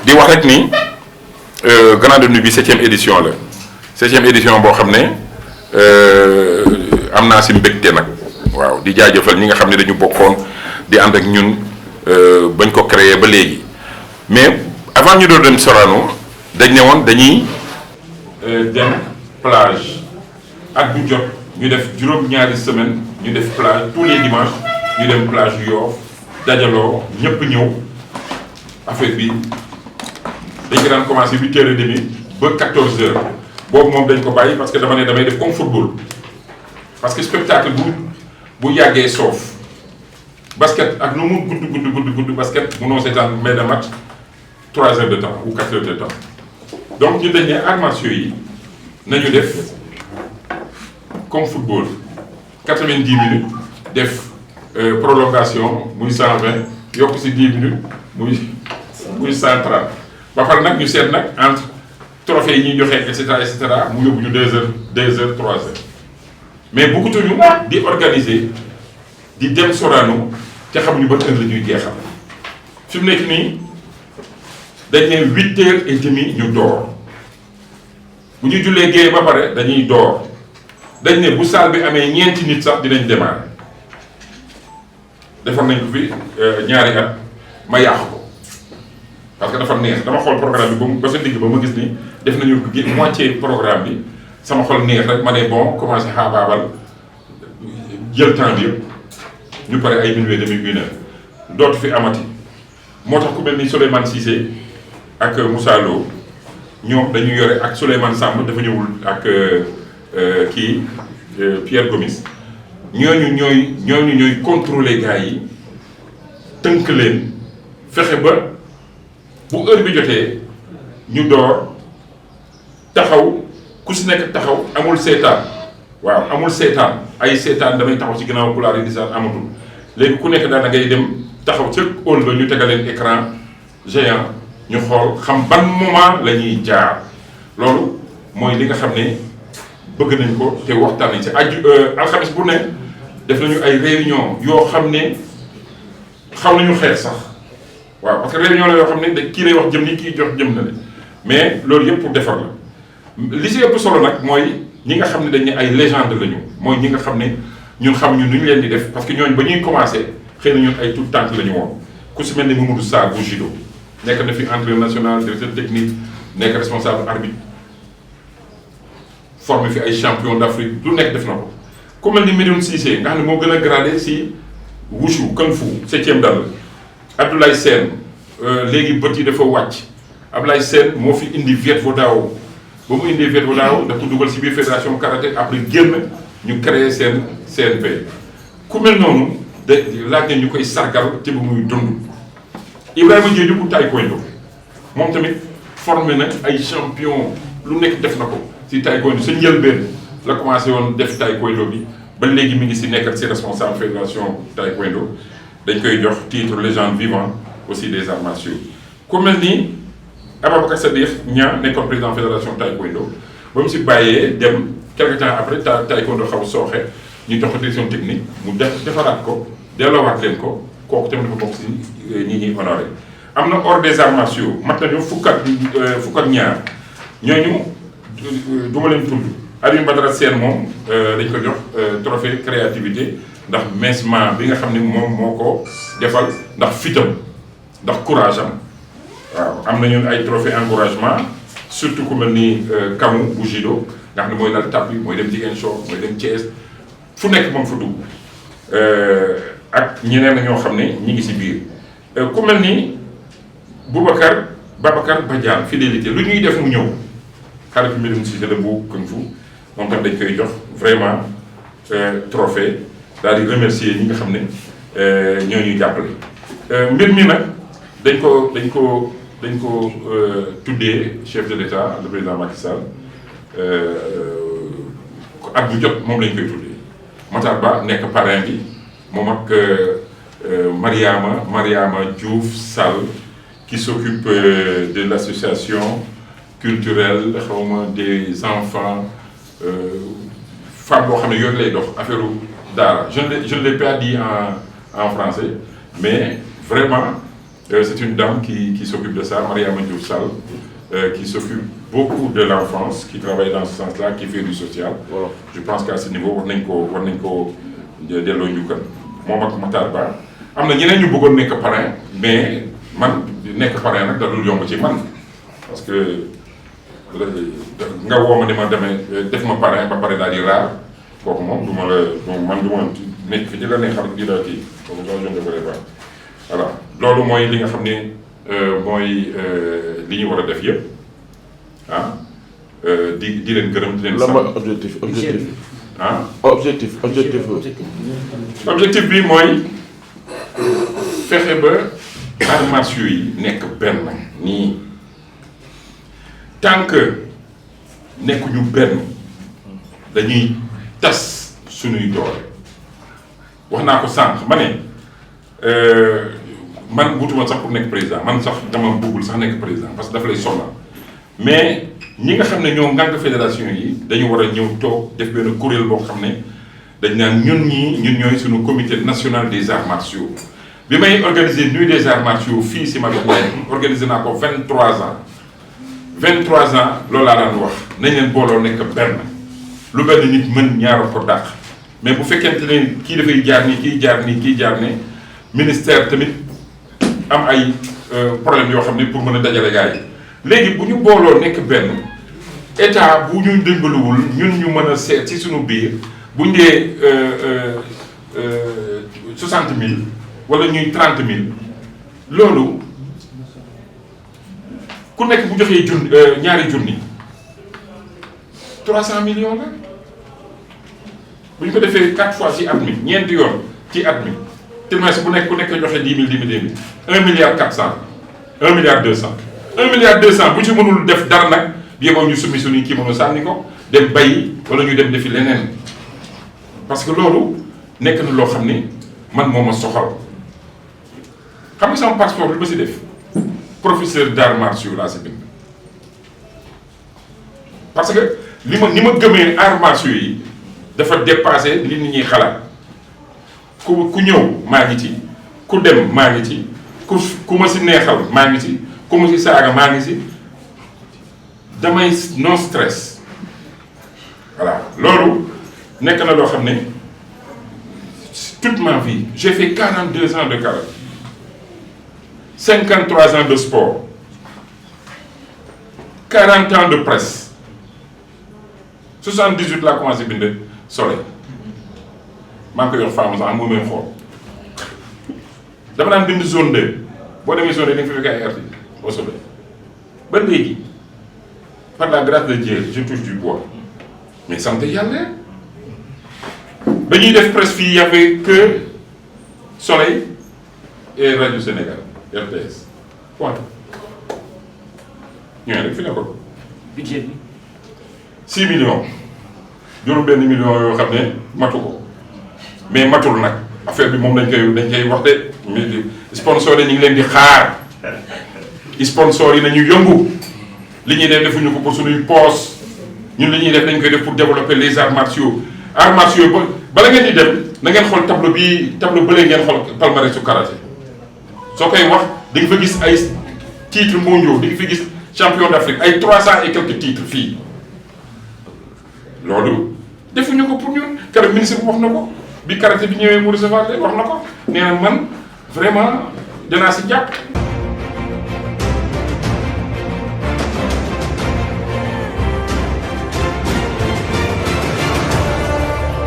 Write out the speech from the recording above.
di wax rek ni Grande Nuit bi 7e édition la 7e édition boo xam ne am naa si mbégte nag waaw di jaajëfal ñi nga xam ne dañu bokkoon di ànd ak ñun bañ ko créer ba léegi mais avant ñu doon dem Sorano dañ ne woon dañuy dem plage ak bu jot ñu def juróom-ñaari semaine ñu def plage tous les dimanches ñu dem plage Yoff dajaloo ñëpp ñëw affaire bi dañ ko daan commencé 8h30 ba 14h boobu moom dañ ko bàyyi parce que dama ne damay def comme football parce que spectacle bu yàggee soof basket ak nu mu gudd basket munoo seetaan mais de match 3 heures de temps ou 4 heures de temps donc ñu dañ ne arts martiaux yi nañu def comme football 90 minutes def prolongation muy 120 yokk si 10 minutes muy 130 ba pare nag ñu seet nag entre trophée yi ñuy joxe et cetera mu yóbbu ñu 2 heures 3 heures mais bëggatuñu di organiser di dem Sorano te xamuñu ban heure la ñuy jeexal fi mu nekk nii dañ ne 8h30 ñu door bu ñu jullee géey ba pare dañuy door dañ ne bu salle bi amee ñeenti nit sax dinañ démarrer defar nañ ko fi ñaari at ma yàq ko parce que dafa neex dama xool programme bi ba sa digg ba ma gis ni def nañu moitié programme bi sama xol neex rek ma ne bon commencé xaabaabal jël temps bi yëpp ñu pare ay minuit demi 1h dootu fi amati moo tax ku mel ni Souleymane Cissé ak Moussa Lo ñoom dañu yore ak Souleymane Samb dafa ñëwul ak Pierre Gomis ñooñu ñooy contrôler gars yi tënk leen fexe ba bu heure bi jotee ñu door taxaw ku si nekk taxaw amul seetaan waaw amul seetaan ay seetaan damay taxaw ci ginnaaw couloir yi di sax amatul léegi ku nekk daal da ngay dem taxaw ca hall ba ñu tegal leen écran géant ñu xool xam ban moment la ñuy jaar loolu mooy li nga xam ne bëgg nañ ko te waxtaan nañ ci alxames bu ne def nañu ay réunion yoo xam ne xaw nañu xeex sax waaw parce que réunion la yoo xam ne da kii lay wax jëm ni kii jox jëm na le mais loolu yëpp pour defar la li si ëpp solo nag mooy ñi nga xam ne dañ ne ay légende lañu mooy ñi nga xam ne ñun xam ñu nu ñu leen di def parce que ñooñu ba ñuy commencé xëy na ñun ay tout tànk la ñu woon ku si mel ni Mamadou Sarr bu judo nekk na fi entraîneur national directeur technique nekk responsable arbitre formé fi ay champion d'Afrique lu nekk def na ko ku mel ni Medoune Cissé nga xam ne moo gën a gradé si wushu kung fu 7e dal Abdoulaye Sène léegi bët yi dafa wàcc Abdoulaye Sène moo fi indi Viet Vo Dao ba mu indee Viet Vo Dao dafa dugal si biir fédération karaté après génn ñu créé seen CNP ku mel noonu de laaj na ñu koy sargal te bu muy dund Ibrahima Diédhiou bu taekwondo moom tamit formé na ay champion lu nekk def na ko si taekwondo sa njëlbeen la commencé woon def taekwondo bi ba léegi mi ngi si nekkat si responsable fédération taekwondo dañ koy jox titre légende vivant aussi des arts martiaux ku mel ni Ababacar Sadikh Niang nekkoon président fédération taekwondo ba mu si bàyyee dem quelque temps après taekwondo xaw sooxe ñu jox ko direction technique mu defaraat ko delloowaat leen ko kooku tamit dafa bokk si ñi ñuy honoré am na hors des arts martiaux mat nañu fukk ak ñaar ñooñu du ma leen tudd Alioune Badara Sène moom dañ ko jox trophée créativité ndax mincement bi nga xam ne moom moo ko defal ndax fitam ndax courage am waaw am nañu ay trophée encouragement surtout ku mel ni Kamou bu judo nga xam ne mooy lal tapis mooy dem Ziguinchor mooy dem Thiès fu nekk moom fa dugg ak ñeneen na ñoo xam ne ñi ngi si biir ku mel ni Babacar Badiane fidélité lu ñuy def mu ñëw xarit Medoune Cissé la bu kung fu moom tam dañ koy jox vraiment trophée daal di remercier ñi nga xam ne ñoo ñuy jàppale mbir mi nag dañ ko tuddee chef de l'État le président Macky Sall at bu jot moom lañ koy tuddee Matar Ba nekk parrain bi moom ak Mariama Diouf Sall qui s'occupe de l'association culturelle xawma des enfants femme boo xam ne yooyu lay dox affaire daara je ne l'ai pas dit en français mais vraiment C'est une dame qui s'occupe de ça, Mariama Diouf Sall, qui s'occupe beaucoup de l'enfance, qui travaille dans ce sens-là, qui fait du social. Voilà. Je pense qu'à ce niveau, war nañ ko delloo njukkal moom ak Matar Ba am na ñeneen ñu bëggoon nekk parrain mais man nekk parrain nag da dul yomb ci man parce que nga woo ma ni ma demee def ma parrain ba pare daal di raar kooku moom du ma la man du ma nekk fi di la neexal di la kii kooku je ne devrais pas voilà loolu mooy li nga xam ne mooy li ñu war a def yëpp ah di leen gërëm di leen sant. objectif ah objectif bi mooy fexe ba arts martiaux yi nekk benn nii tant que nekkuñu benn dañuy tas suñuy doole wax naa ko sànq ma ne man wutuma sax pour nekk président man sax dama bëggul sax nekk président parce que dafa lay sonal mais ñi nga xam ne ñoo ngànk fédération yi dañu war a ñëw toog def benn kuréel boo xam ne dañ naan ñun ñooy suñu comité national des arts martiaux bi may organiser nuit des arts martiaux fii si Magatte Lyon organiser naa ko 23 ans 23 ans loolu laa daan wax nañ leen booloo nekk benn lu benn nit mën ñaar ko dàq mais bu fekkente ne kii dafay jaar nii kii jaar nii kii jaar ne ministère tamit am ay problème yoo xam ne pour mën a dajale gars yi léegi bu ñu booloo nekk benn état bu ñu dimbaluwul ñun ñu mën a seet ci suñu biir bu ñu dee 60 000 wala ñuy 30 000 loolu ku nekk bu joxee ñaari junni 300 millions la bu ñu ko defee 4 fois ci at mi ñeenti yoon ci at mi trimestre bu nekk ku nekk joxe 10 000 10 000 10 000 1 milliard 400 1 milliard 200 1 milliard 200 bu ci mënul def dara nag bi yeboo ñu summi suñuy kii mënu sànni ko dem bayi wala ñu dem defi leneen parce que loolu nekk na loo xam ni man moo ma soxal xam nga sama passeport li ma si def professeur d'arts martiaux laa si bind parce que ni ma gëmee arts martiaux yi dafa dépassé li nit ñuy xalaat ku ñëw maa ngi ci ku dem maa ngi ci ku ma si neexal maa ngi ci ku ma si saaga maa ngi ci damay non stress voilà loolu nekk na loo xam ne toute ma vie j'ai fait 42 ans de karaté 53 ans de sport 40 ans de presse 78 laa commencé bind Soleil maa ngi koy yor femme sax mu may xool dama daan bind zone 2 boo demee zone 2 da nga fi fekk ay artistes au Soleil ba léegi par la grâce de Dieu je touche du bois mais sant yàlla ba ñuy def presse fii y avait que Soleil et Radio Sénégal RTS point ñooñu rek fi nekkoon. budget bi. 6 millions juróom-benn million yoo xam ne matu ko mais matul nag affaire bi moom dañ koy wax de mais sponsor yi ñu ngi leen di xaar sponsor yi nañu yëngu li ñuy def defuñu ko pour suñuy poos ñun li ñuy def dañ koy def pour développer les arts martiaux bala ngeen di dem na ngeen xool tableau bële ngeen xool palmarès su karaté soo koy wax di nga fa gis ay titres mondiaux di nga fa gis champion d'Afrique ay 300 et quelques titres fii loolu defuñu ko pour ñun keroog ministre bi wax na ko bi karaté bi ñëwee mu recevoir wax na ko nee na man vraiment danaa si jàpp